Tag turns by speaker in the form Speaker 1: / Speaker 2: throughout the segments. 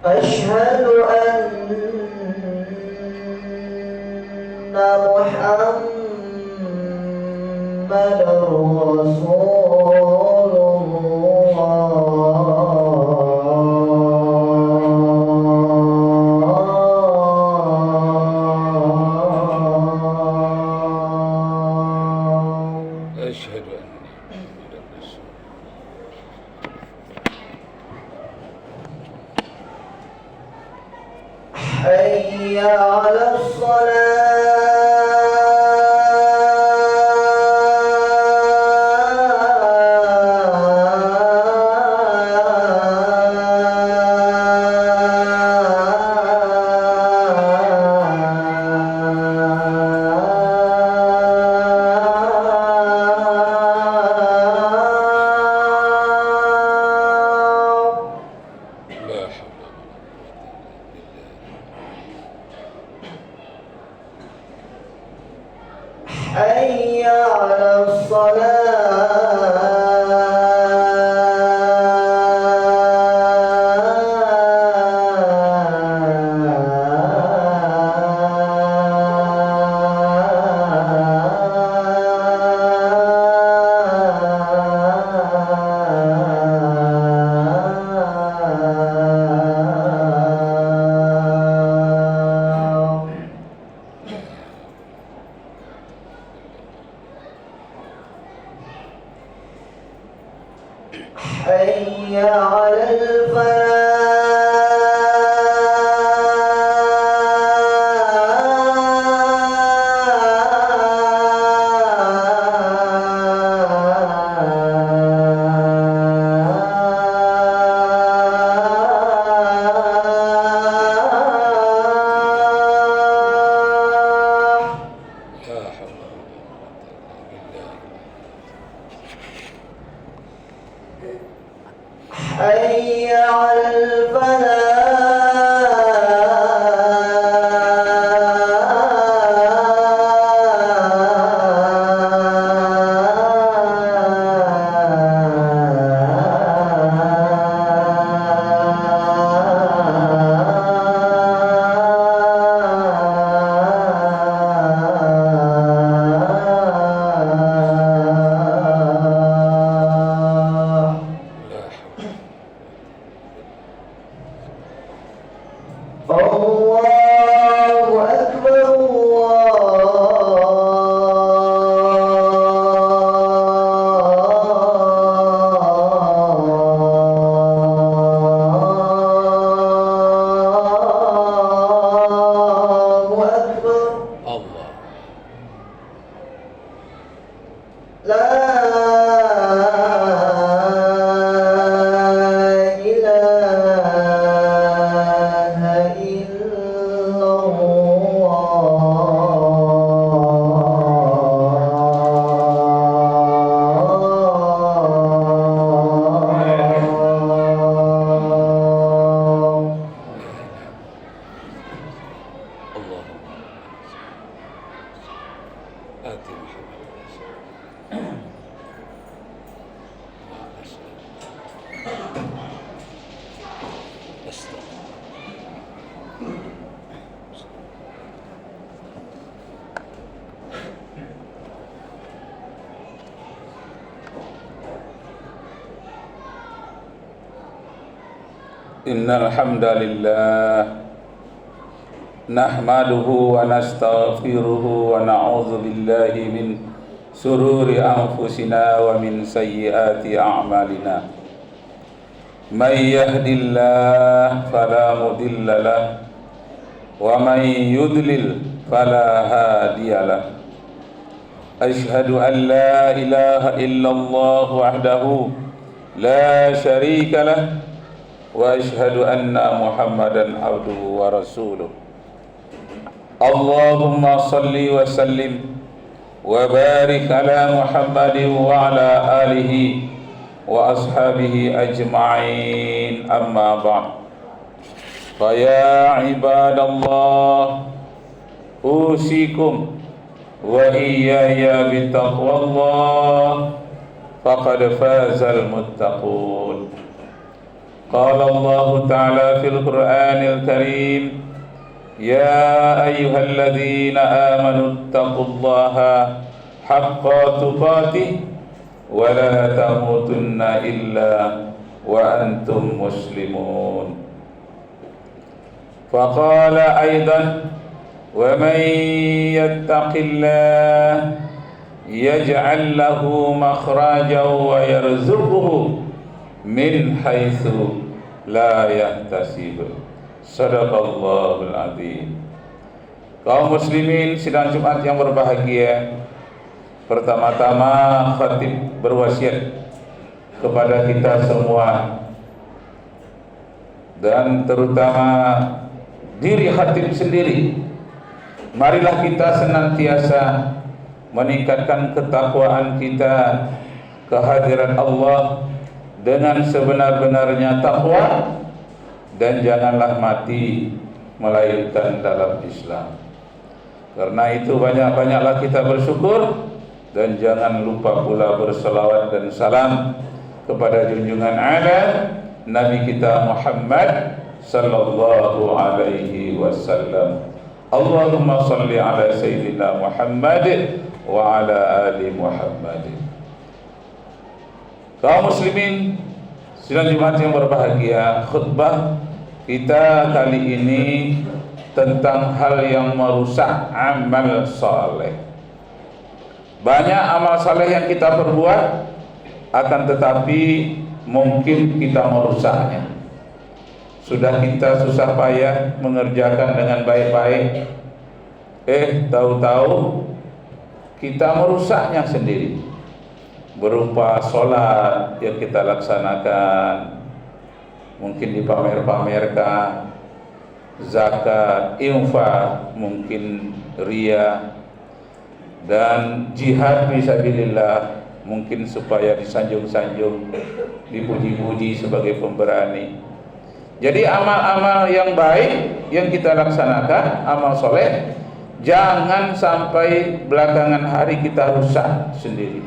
Speaker 1: أشهد أن محمدًا رسول الله. أشهد أن محمدًا رسول الله. حي على حي على حي على حي على الله أكبر الله أكبر الله لا إن الحمد لله نحمده ونستغفره ونعوذ بالله من شرور أنفسنا ومن سيئات أعمالنا من يهد الله فلا مضل له ومن يضلل فلا هادي له أشهد أن لا إله إلا الله وحده لا شريك له وأشهد أن محمدا عبده ورسوله اللهم صل وسلم وبارك على محمد وعلى آله وأصحابه أجمعين أما بعد فيا عباد الله أوصيكم وإياي بتقوى الله فقد فاز المتقون. قال الله تعالى في القرآن الكريم يا أيها الذين آمنوا اتقوا الله حق تقاته ولا تموتن إلا وأنتم مسلمون. فقال أيضا ومن يتق الله يجعل له مخرجا ويرزقه من حيث لا يحتسب. Sadaqallahul azim. Kaum muslimin sidang Jumat yang berbahagia, pertama-tama khatib berwasiat kepada kita semua dan terutama diri khatib sendiri. Marilah kita senantiasa meningkatkan ketakwaan kita kehadiran Allah dengan sebenar-benarnya takwa, dan janganlah mati melainkan dalam Islam. Karena itu banyak-banyaklah kita bersyukur, dan jangan lupa pula berselawat dan salam kepada junjungan ala Nabi kita Muhammad sallallahu alaihi wasallam. Allahumma salli ala sayyidina Muhammad wa ala ali Muhammad. Kaum muslimin sidang Jumat yang berbahagia, khutbah kita kali ini tentang hal yang merusak amal saleh. Banyak amal saleh yang kita perbuat, akan tetapi mungkin kita merusaknya. Sudah kita susah payah mengerjakan dengan baik-baik, tahu-tahu kita merusaknya sendiri. Berupa sholat yang kita laksanakan mungkin dipamer-pamerkan, zakat, infak mungkin ria, dan jihad fisabilillah mungkin supaya disanjung-sanjung, dipuji-puji sebagai pemberani. Jadi amal-amal yang baik yang kita laksanakan, amal soleh, jangan sampai belakangan hari kita rusak sendiri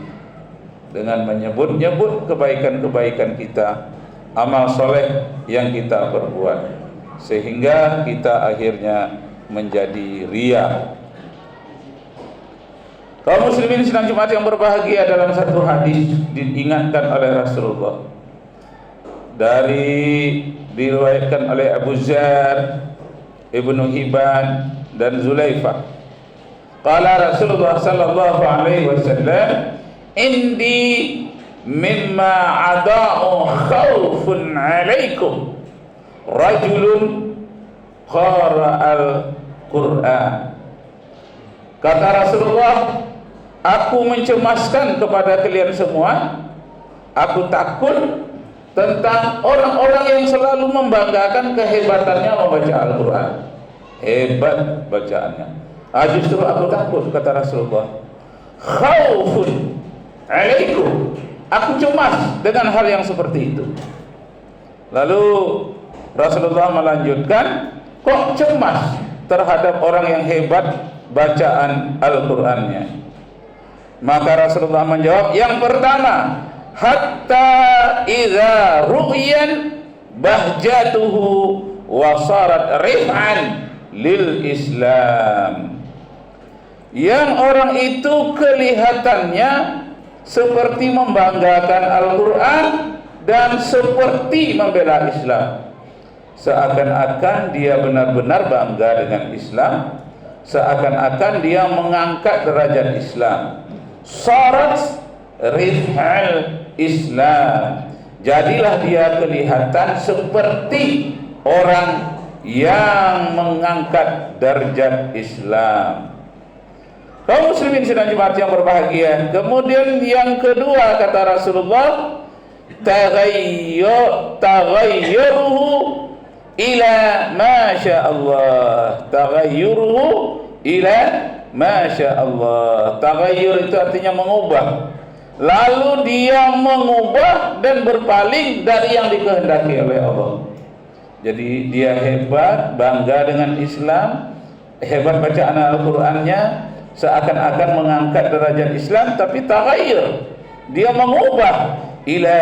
Speaker 1: dengan menyebut-nyebut kebaikan-kebaikan kita, amal soleh yang kita perbuat, sehingga kita akhirnya menjadi ria. Kaum muslimin sidang Jumat yang berbahagia, dalam satu hadis diingatkan oleh Rasulullah, diriwayatkan oleh Abu Dzar, Ibnu Hibban dan Zulaifah. Qala Rasulullah sallallahu alaihi wasallam, indi mimma ada'u khawfun alaikum rajulun qara'al Qur'an. Kata Rasulullah, aku mencemaskan kepada kalian semua, aku takut tentang orang-orang yang selalu membanggakan kehebatannya membaca Al-Quran. Hebat bacaannya. Justru aku takut, kata Rasulullah, khawfun alaikum, aku cemas dengan hal yang seperti itu. Lalu Rasulullah melanjutkan, kok cemas terhadap orang yang hebat bacaan Al-Qur'annya? Maka Rasulullah menjawab, yang pertama, hatta idza ru'yan bahjatuhu wa sarat rif'an lil Islam. Yang orang itu kelihatannya seperti membanggakan Al-Quran dan seperti membela Islam, seakan-akan dia benar-benar bangga dengan Islam, seakan-akan dia mengangkat derajat Islam. Sarat rif'al Islam, jadilah dia kelihatan seperti orang yang mengangkat derajat Islam. Kaum muslimin sidang Jumat yang berbahagia, kemudian yang kedua kata Rasulullah, taghayyuruhu ila ma sya Allah. Taghayyuruhu ila ma sya Allah. Taghayyur itu artinya mengubah. Lalu dia mengubah dan berpaling dari yang dikehendaki oleh Allah. Jadi dia hebat, bangga dengan Islam, hebat bacaan Al-Qur'annya, seakan-akan mengangkat derajat Islam, tapi taghayyur. Dia mengubah ila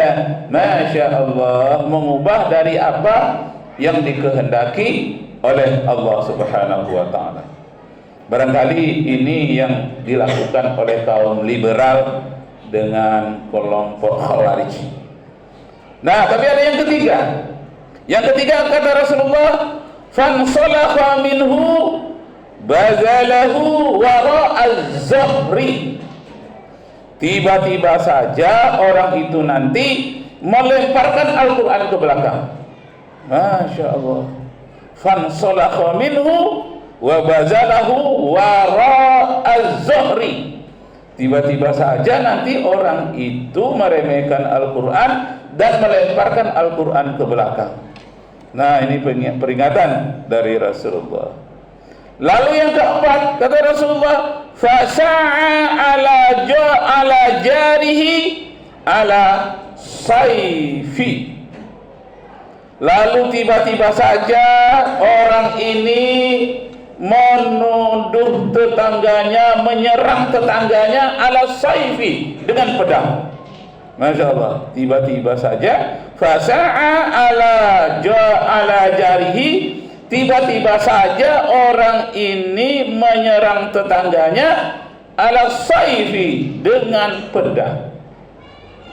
Speaker 1: masya Allah, mengubah dari apa yang dikehendaki oleh Allah Subhanahu wa taala. Barangkali ini yang dilakukan oleh kaum liberal dengan kelompok Khawarij. Nah, tapi ada yang ketiga. Yang ketiga kata Rasulullah, fansalakha minhu bazalahu wara'az zahri. Tiba-tiba saja orang itu nanti melemparkan Al-Quran ke belakang. Masya Allah. Fansalakha minhu wa bazalahu wara'az zahri. Tiba-tiba saja nanti orang itu meremehkan Al-Quran dan melemparkan Al-Quran ke belakang. Nah, ini peringatan dari Rasulullah. Lalu yang keempat kata Rasulullah, fasa'a ala jarihi ala sayfi. Lalu tiba-tiba saja orang ini menuduh tetangganya, menyerang tetangganya ala sayfi, dengan pedang. Masya Allah, tiba-tiba saja fasa'a ala jarihi, tiba-tiba saja orang ini menyerang tetangganya ala sayfi, dengan pedang.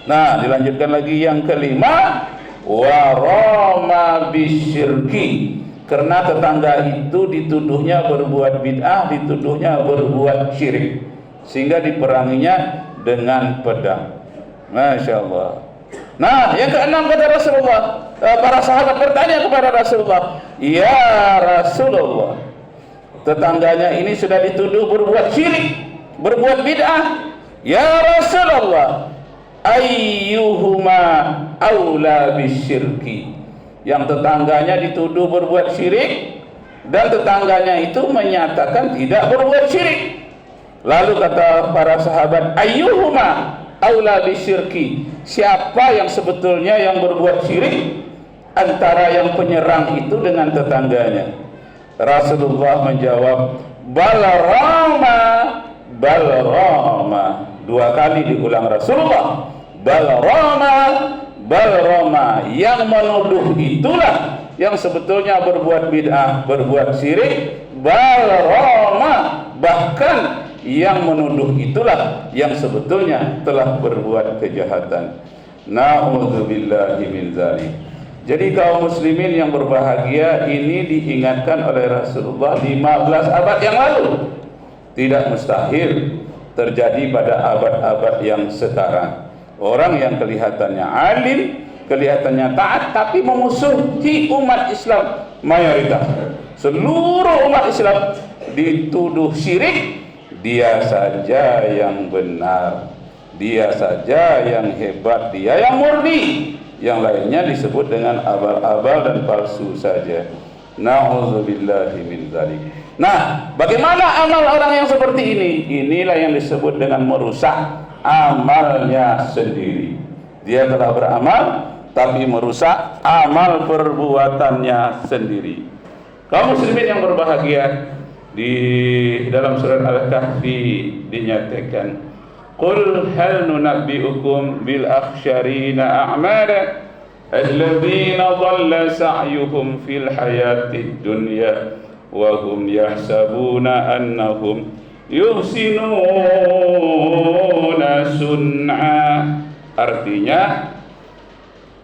Speaker 1: Nah, dilanjutkan lagi yang kelima, warama bisyirki, karena tetangga itu dituduhnya berbuat bid'ah, dituduhnya berbuat syirik, sehingga diperanginya dengan pedang. Masya Allah. Nah, yang keenam kata Rasulullah, para sahabat bertanya kepada Rasulullah, ya Rasulullah, tetangganya ini sudah dituduh berbuat syirik, berbuat bid'ah. Ya Rasulullah, ayyuhuma aula bisyirki. Yang tetangganya dituduh berbuat syirik dan tetangganya itu menyatakan tidak berbuat syirik. Lalu kata para sahabat, ayyuhuma aula bisyirki, siapa yang sebetulnya yang berbuat syirik antara yang penyerang itu dengan tetangganya? Rasulullah menjawab, balarama. Dua kali diulang Rasulullah, balarama, yang menuduh itulah yang sebetulnya berbuat bid'ah, berbuat syirik. Balarama, bahkan yang menuduh itulah yang sebetulnya telah berbuat kejahatan. Na'udzubillahi min dzalik. Jadi kaum muslimin yang berbahagia, ini diingatkan oleh Rasulullah 15 abad yang lalu. Tidak mustahil terjadi pada abad-abad yang sekarang. Orang yang kelihatannya alim, kelihatannya taat, tapi memusuhi umat Islam mayoritas. Seluruh umat Islam dituduh syirik, dia saja yang benar, dia saja yang hebat, dia yang murni, yang lainnya disebut dengan abal-abal dan palsu saja. Na'udzubillahi min dzalik. Nah, bagaimana amal orang yang seperti ini? Inilah yang disebut dengan merusak amalnya sendiri. Dia telah beramal tapi merusak amal perbuatannya sendiri. Kaum muslimin yang berbahagia, di dalam surat Al-Kahfi dinyatakan, qul hal nunabbi'ukum bil akhsyarina a'mala alladzina dhalla sa'yuhum fil hayatid dunya wa hum yahsabuna annahum yuhsinuna sun'a. Artinya,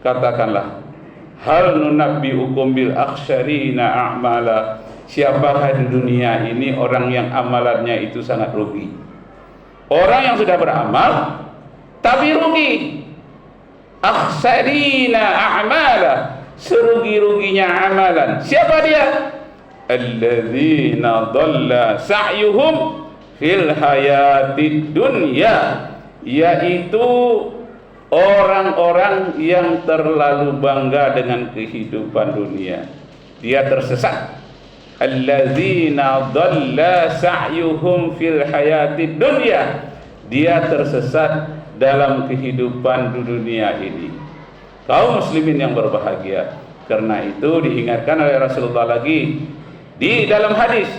Speaker 1: katakanlah, hal nunabbi'ukum bil akhsyarina a'mala, siapakah di dunia ini orang yang amalannya itu sangat rugi? Orang yang sudah beramal tapi rugi. Akhsarina a'mala, serugi-ruginya amalan. Siapa dia? Alladzina dhalla sa'yuhum fil hayatid dunya, yaitu orang-orang yang terlalu bangga dengan kehidupan dunia. Dia tersesat. Alladzina dhalla sa'yuhum fil hayatid dunya, dia tersesat dalam kehidupan dunia ini. Kaum muslimin yang berbahagia, Karena itu diingatkan oleh Rasulullah lagi di dalam hadis,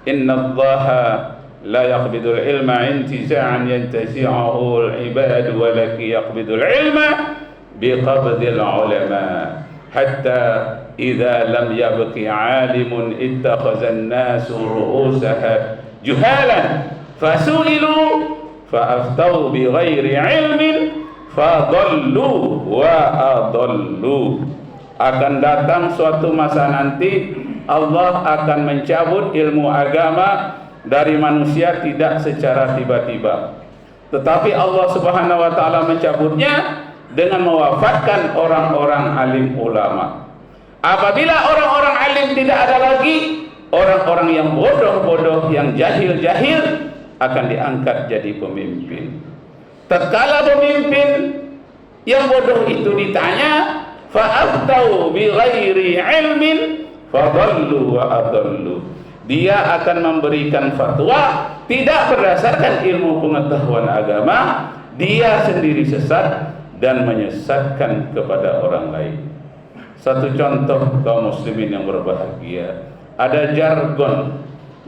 Speaker 1: innallaha la yaqbidul ilma intiza'an yantazi'uhu al-ibad walakin yaqbidul ilma biqabdil ulama hatta idza lam yabqi 'alimun ittakhadha an-nasu ru'usaha juhalan fasu'ilu fa'aftau bighairi 'ilmin fadallu wa adallu. Akan datang suatu masa nanti Allah akan mencabut ilmu agama dari manusia tidak secara tiba-tiba, tetapi Allah Subhanahu wa taala mencabutnya dengan mewafatkan orang-orang alim ulama. Apabila orang-orang alim tidak ada lagi, orang-orang yang bodoh-bodoh, yang jahil-jahil akan diangkat jadi pemimpin. Tatkala pemimpin yang bodoh itu ditanya, fa'aftau bighairi ilmin fadallu wa adallu, dia akan memberikan fatwa tidak berdasarkan ilmu pengetahuan agama, dia sendiri sesat dan menyesatkan kepada orang lain. Satu contoh kaum muslimin yang berbahagia, ada jargon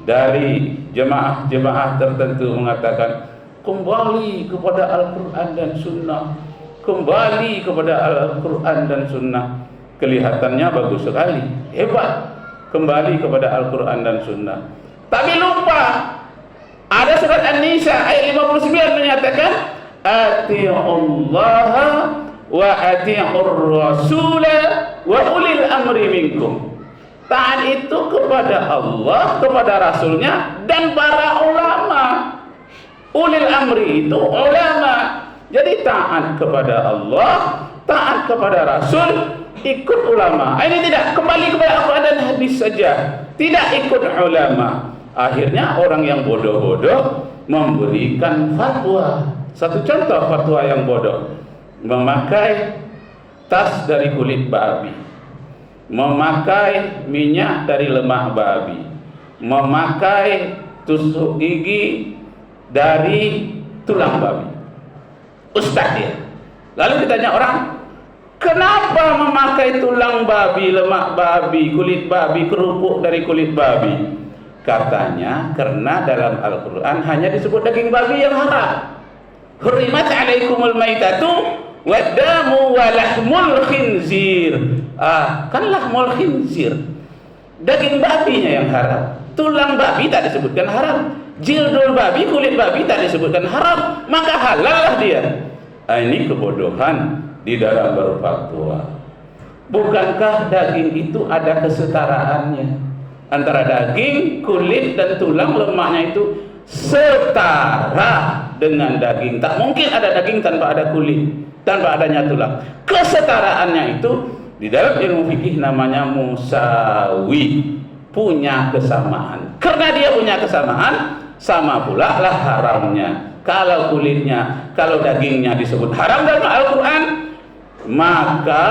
Speaker 1: dari jemaah-jemaah tertentu mengatakan kembali kepada Al-Quran dan Sunnah, kembali kepada Al-Quran dan Sunnah. Kelihatannya bagus sekali, hebat, kembali kepada Al-Quran dan Sunnah. Tapi lupa ada surat An-Nisa ayat 59 menyatakan ati'ullaha wa ati'ur rasula wa ulil amri minkum. Taat itu kepada Allah, kepada Rasulnya, dan para ulama. Ulil amri itu ulama. Jadi taat kepada Allah, taat kepada Rasul, ikut ulama. Ini tidak, kembali kepada Al-Quran dan hadis saja, tidak ikut ulama. Akhirnya orang yang bodoh-bodoh memberikan fatwa. Satu contoh fatwa yang bodoh, memakai tas dari kulit babi, memakai minyak dari lemak babi, memakai tusuk gigi dari tulang babi. Ustaz dia. Lalu ditanya orang, kenapa memakai tulang babi, lemak babi, kulit babi, kerupuk dari kulit babi? Katanya karena dalam Al-Quran hanya disebut daging babi yang haram. Hurrimat alaikumul maitatu wadamu walahmul khinzir. Kan lahmul khinzir, daging babinya yang haram. Tulang babi tak disebutkan haram, jildul babi, kulit babi tak disebutkan haram, maka halal lah dia. Ini kebodohan di dalam berfatwa. Bukankah daging itu ada kesetaraannya? Antara daging, kulit, dan tulang, lemaknya itu setara dengan daging. Tak mungkin ada daging tanpa ada kulit, tanpa adanya tulang. Kesetaraannya itu di dalam ilmu fikih namanya musawi, punya kesamaan. Karena dia punya kesamaan, sama pula lah haramnya. Kalau kulitnya, kalau dagingnya disebut haram dalam Al-Quran, maka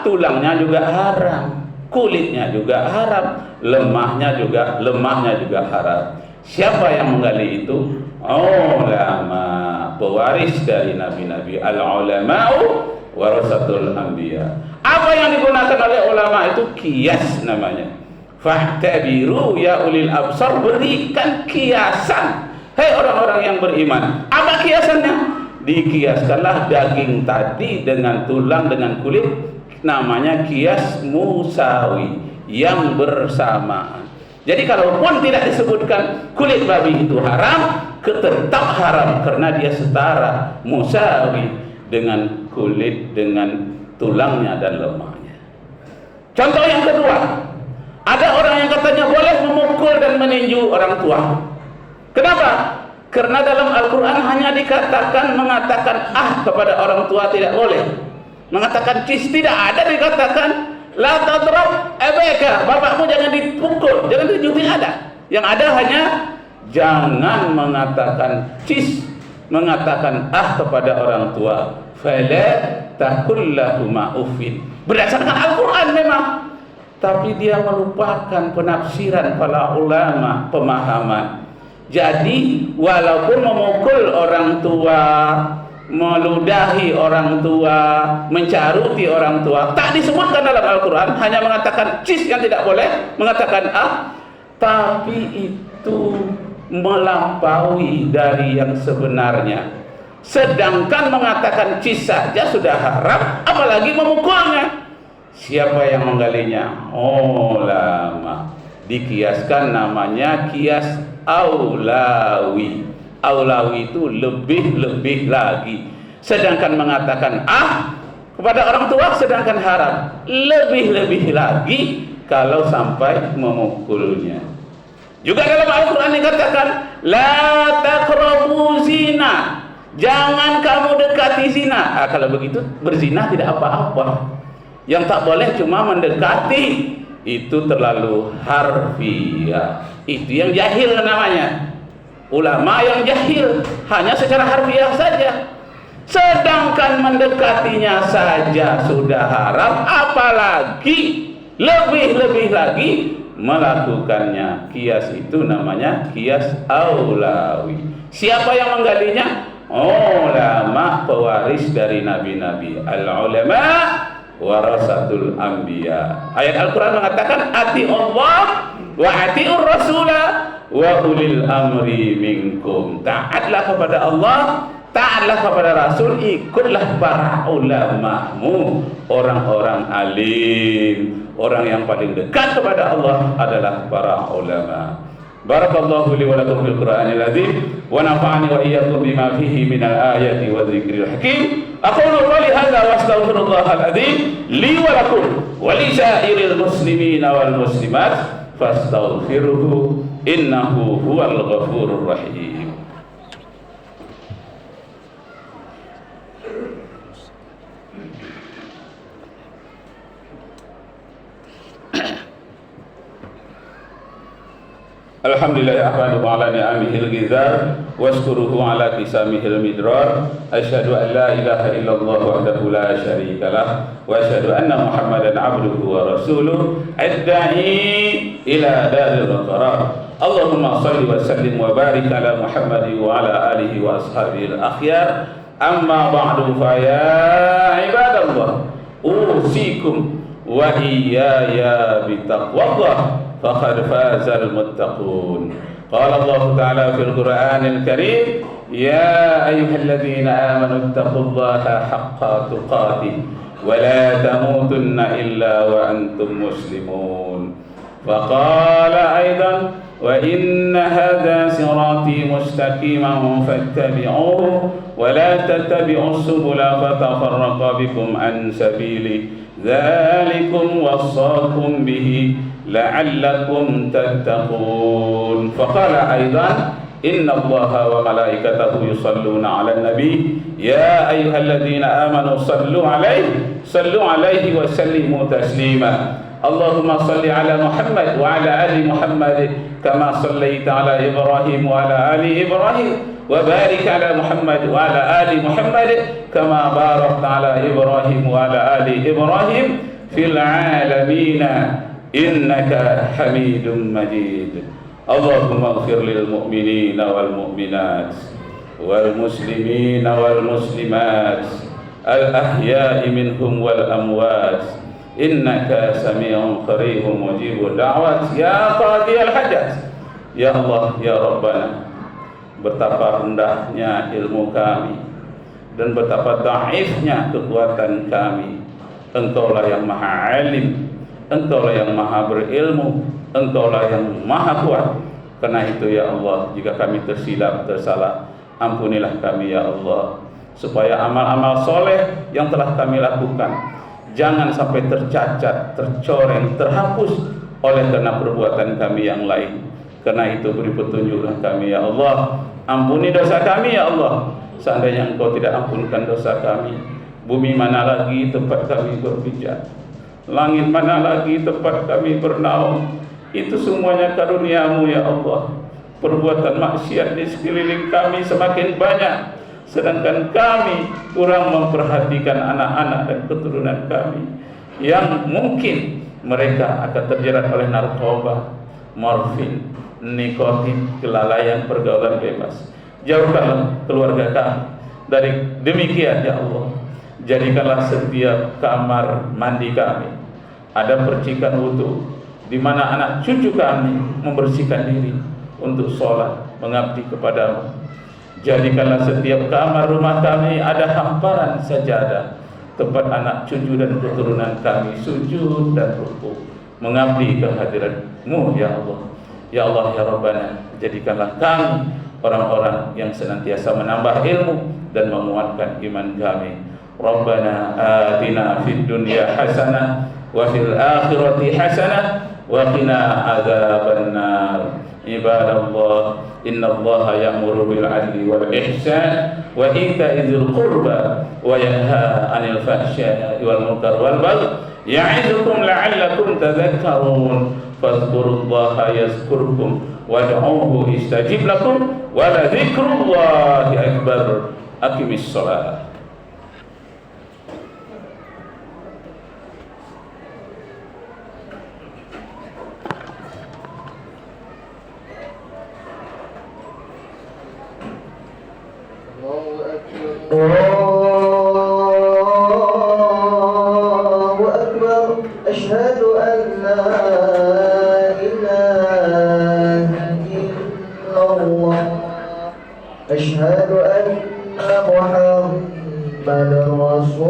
Speaker 1: tulangnya juga haram, kulitnya juga haram, lemahnya juga haram. Siapa yang menggali itu? Ulama, pewaris dari nabi-nabi. Al-ulama'u warasatul anbiya. Apa yang digunakan oleh ulama itu kias namanya. Fahtabiru ya ulil absar, berikan kiasan. Hei orang-orang yang beriman, apa kiasannya? Dikiaskanlah daging tadi dengan tulang, dengan kulit, namanya kias musawi, yang bersamaan. Jadi kalaupun tidak disebutkan kulit babi itu haram, tetap haram karena dia setara, musawi dengan kulit, dengan tulangnya dan lemaknya. Contoh yang kedua, ada orang yang katanya boleh memukul dan meninju orang tua. Kenapa? Karena dalam Al-Quran hanya mengatakan kepada orang tua tidak boleh. Mengatakan cis tidak ada, dikatakan la tadrab abaka, bapakmu jangan dipukul, jangan ditunjuk, tidak ada. Yang ada hanya jangan mengatakan cis, mengatakan kepada orang tua. Fala taqul lahuma uffin. Berdasarkan Al-Quran memang, tapi dia melupakan penafsiran para ulama, pemahaman. Jadi walaupun memukul orang tua, meludahi orang tua, mencaruti orang tua. Tak disebutkan dalam Al-Quran, hanya mengatakan cis yang tidak boleh, mengatakan tapi itu melampaui dari yang sebenarnya. Sedangkan mengatakan cis saja sudah haram, apalagi memukulnya. Siapa yang menggalinya? Ulama. Dikiaskan, namanya kias aulawi. Aulawi itu lebih lagi. Sedangkan mengatakan kepada orang tua sedangkan haram, lebih lagi kalau sampai memukulnya. Juga dalam Al-Quran dikatakan la taqrabu zina, jangan kamu dekati zina. Kalau begitu berzina tidak apa-apa. Yang tak boleh cuma mendekati, itu terlalu harfiah. Itu yang jahil namanya. Ulama yang jahil hanya secara harfiah saja. Sedangkan mendekatinya saja sudah haram, apalagi lebih lagi melakukannya. Kias itu namanya kias aulawi. Siapa yang menggalinya? Ulama, pewaris dari nabi-nabi. Al-ulama warasatul anbiya. Ayat Al-Quran mengatakan ati Allah wa atiur rasulah wa ulil amri minkum. Taatlah kepada Allah, taatlah kepada Rasul, ikutlah para ulamamu. Orang-orang alim, orang yang paling dekat kepada Allah adalah para ulama. Barakallahu li wa lakum fil Qur'anil azim wa nafa'ani wa iyyakum bima fihi minal ayati wa dzikril hakim. Aqulu qawli hadza wa astaghfirullahal azim li wa lakum wa li sa'iril muslimina wal muslimat fastaghfiruhu innahu huwal ghafurur rahim. Alhamdulillah ahmaduhu ala ni'amihil ghizar washkuruhu ala kisamihil midrar. Asyhadu an la ilaha illallah wahdahu la syarikalah wa asyhadu anna Muhammadan abduhu wa rasuluh adda'i ila daril qarar. Allahumma salli wa sallim wa barik ala Muhammad wa ala alihi wa ashabihi al-akhyar. Amma ba'du fa ya ibadallah, usikum wa iyaya bitaqwallah faqad fazal muttaqun. Qala Allah Ta'ala fil Qur'anil Karim, ya ayyuhalladzina amanu taqullaha haqqa tuqatih wa la tamutunna illa wa antum muslimun. Faqala aidan wa inna hadha sirati mustaqiman fattabi'uhu wa la tattabi'us subula fatafarraqa bikum an sabili. Dzalikum wassakum bihi la'allakum tattaqun. Faqala aidan inna Allaha wa malaikatahu yusalluna 'alan nabi ya ayyuhalladzina amanu sallu 'alaihi wa sallimu taslima. Allahumma salli 'ala Muhammad wa 'ala ali Muhammad kama sallaita 'ala Ibrahim wa 'ala ali Ibrahim wa barik 'ala Muhammad wa 'ala ali Muhammad kama barakta 'ala Ibrahim wa 'ala ali Ibrahim fil 'alamin innaka Hamidum Majid. Allahumma ighfir lil mu'minina wal mu'minat wal muslimina wal muslimat al ahya'i minhum wal amwat innaka sami'un qaribun mujibud da'wat ya qadiyal hajat. Ya Allah, ya Rabbana, betapa rendahnya ilmu kami dan betapa dhaifnya kekuatan kami. Engkaulah yang maha alim, Engkaulah yang maha berilmu, Engkaulah yang maha kuat. Karena itu ya Allah, jika kami tersilap, tersalah, ampunilah kami ya Allah, supaya amal-amal soleh yang telah kami lakukan jangan sampai tercacat, tercoreng, terhapus oleh karena perbuatan kami yang lain. Karena itu beri petunjuklah kami ya Allah, ampuni dosa kami ya Allah. Seandainya Engkau tidak ampunkan dosa kami, bumi mana lagi tempat kami berpijak, langit mana lagi tempat kami bernaung. Itu semuanya karunia-Mu ya Allah. Perbuatan maksiat di sekeliling kami semakin banyak, sedangkan kami kurang memperhatikan anak-anak dan keturunan kami yang mungkin mereka akan terjerat oleh narkoba, morfin, nikotin, kelalaian, pergaulan bebas. Jauhkanlah keluarga kami Dari demikian ya Allah, jadikanlah setiap kamar mandi kami ada percikan wudu, di mana anak cucu kami membersihkan diri untuk sholat mengabdi kepadamu. Jadikanlah setiap kamar rumah kami ada hamparan sajadah, tempat anak cucu dan keturunan kami sujud dan rukuk mengabdi kehadirat-Mu ya Allah. Ya Allah ya Rabbana, jadikanlah kami orang-orang yang senantiasa menambah ilmu dan menguatkan iman kami. Rabbana atina fid dunya hasanah wa fil akhirati hasanah wa qina adzabannar. Ibadallah, innallaha ya'muru bil 'adli wal ihsan wa ita'i dzil qurba wa yanha 'anil fahsya'i wal munkar wal baghi ya'idukum la'allakum tadhakkarun. Fadhkurullaha yazkurkum wad'uuhu istajib lakum wa la dzikrullahi akbar. Aqimis shalah.
Speaker 2: Allahu Akbar. Asyhadu an la ilaha illallah. Asyhadu anna Muhammadar Rasulullah.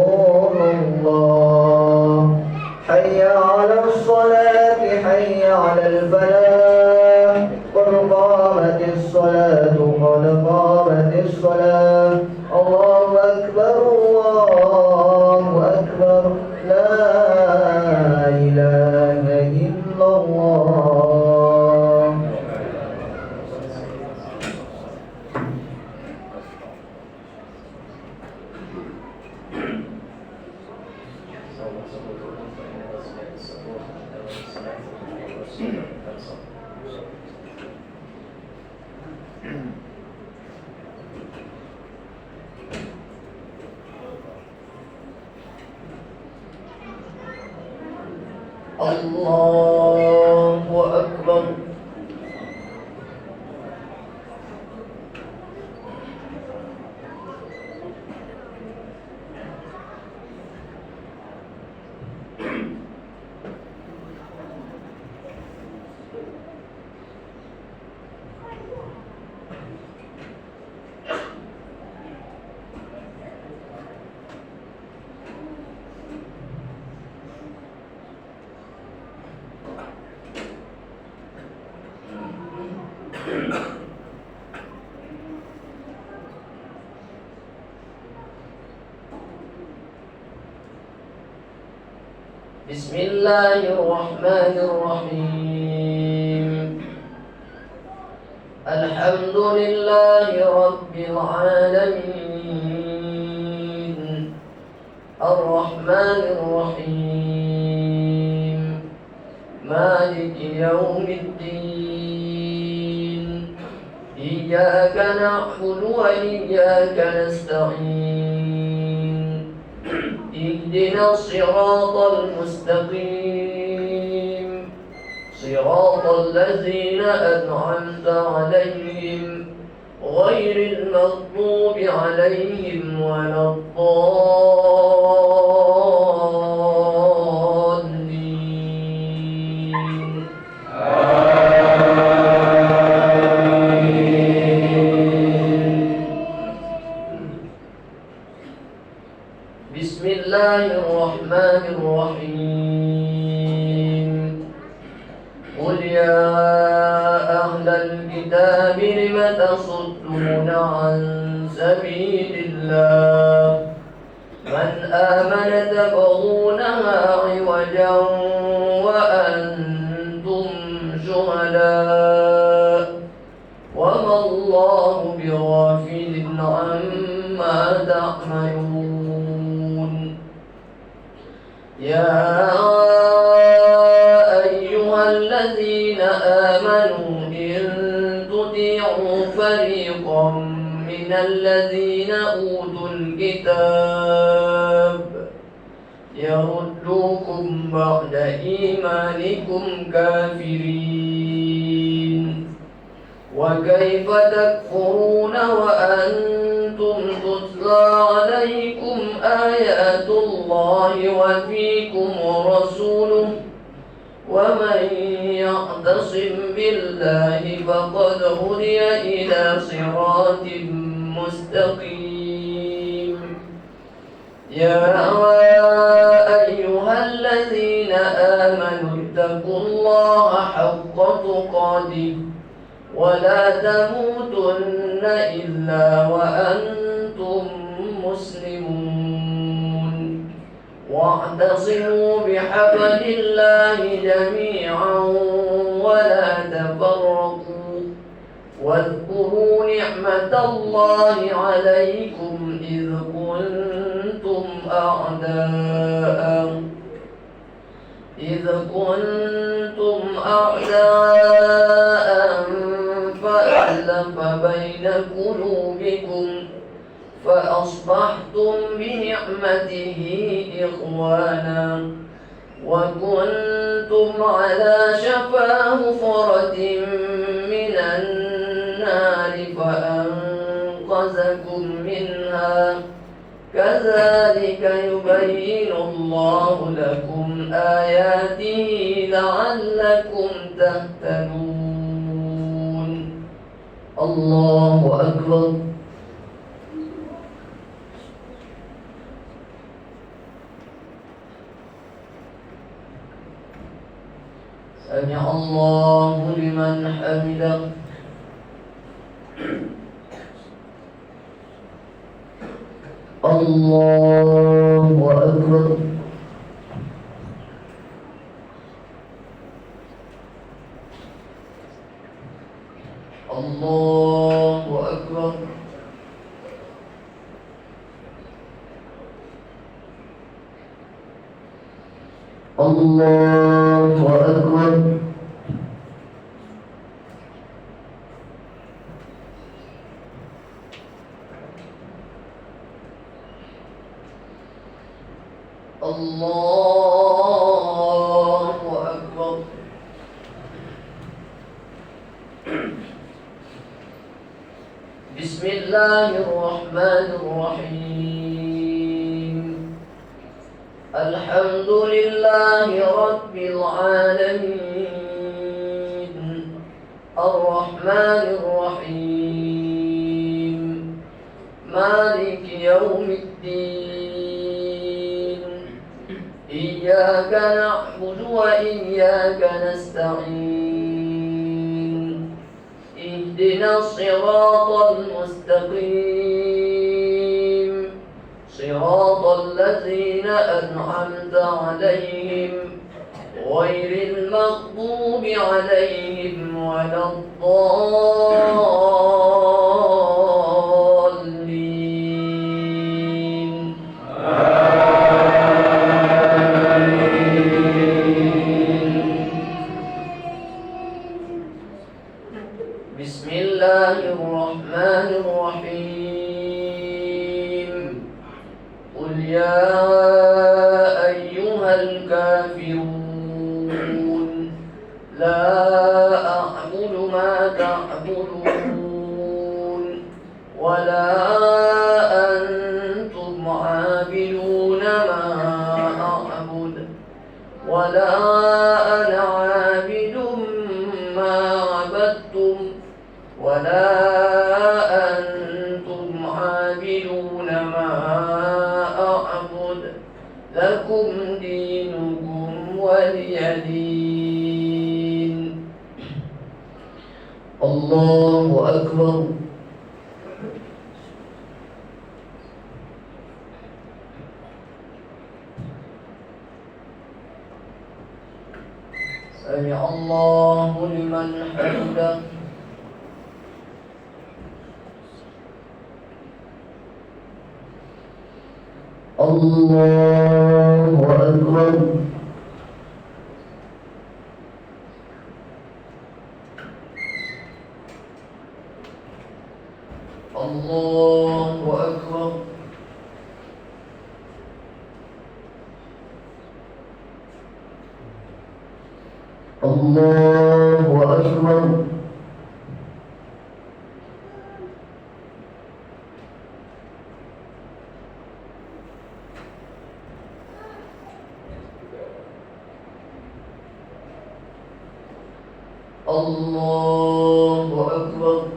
Speaker 2: Hayya 'alas salati, hayya 'alal falah. Qad qamatis salatu, qad qamatis salah. Allahu Akbar, Allahu Akbar. La ilaha illallah. Allahu Akbar. Bismillahirrahmanirrahim. Alhamdulillahi Rabbil alamin. Ar-Rahmanir-Rahim. Maliki yaumiddin. Iyyaka na'budu wa iyyaka nasta'in. Ihdinas siratal mustaqim. Siratal ladzina an'amta 'alaihim ghairil maghdubi 'alaihim waladdallin. Bismillahirrahmanirrahim. Qul ya ahlal kitab lima tasudduna an sabilillah. Man amana tabghunaha 'iwajan wa antum syuhada. Wa ma Allahu bighafilin 'amma ta'malun. Ya ayyuhalladzina amanu in tuti'u fariqan minalladzina utul kitab yaruddukum ba'da imanikum kafirin. Wa kaifa takfuruna wa antum tutla
Speaker 3: آيات الله وفيكم رسوله ومن يعتصم بالله فقد هدي إلى صراط مستقيم. يا أيها الذين آمنوا اتقوا الله حق تقاته ولا تموتن إلا وأنتم مسلمون. واعتصموا بحبل الله جميعا ولا تفرقوا واذكروا نعمة الله عليكم إذ كنتم أعداء فألف بين قلوبكم فأصبحتم بنعمته إخوانا وكنتم على شفا حفرة من النار فأنقذكم منها. كذلك يبين الله لكم آياته لعلكم تهتدون. الله أكبر. سمع الله لمن حمده. الله أكبر. الله أكبر. الله أكبر. الله أكبر. بسم الله الرحمن الرحيم. الحمد لله رب العالمين الرحمن الرحيم مالك يوم الدين. إياك نعبد وإياك نستعين. اهدنا الصراط المستقيم صراط الذين أنعمت عليهم غير المغضوب عليهم ولا الضالين. بسم الله الرحمن الرحيم. قل يا أيها الكافرون لا أعبد ما تعبدون ولا أنتم عابدون ما أعبد ولا أنا عابد ما عبدتم ولا أنتم عابدون ما أعبد لكم دينكم ولي دين. الله أكبر. سمع الله لمن حمده. الله أكبر. الله أكبر. الله أكبر. Allahu Akbar.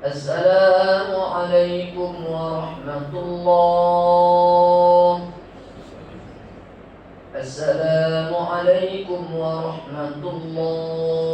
Speaker 3: Assalamualaikum warahmatullah. Assalamualaikum warahmatullah.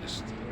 Speaker 1: Astagfirullah.